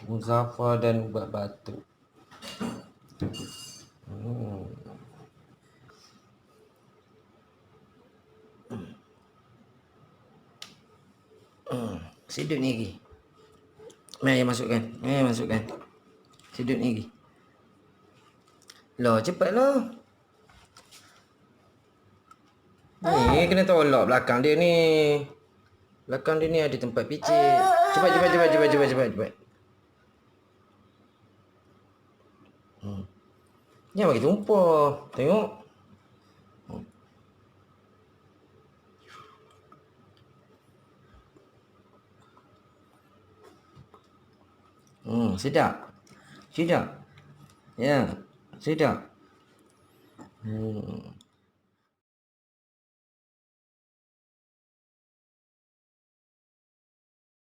Muzaffar dan ubat batuk. Sedut ni lagi. Mari masukkan. Sedut ni lagi. Loh, cepatlah. Ni kena tolak belakang dia ni. Belakang dia ni ada tempat picit. Cepat. Jangan bagi tumpah. Tengok. Sedap. Ya, sedap.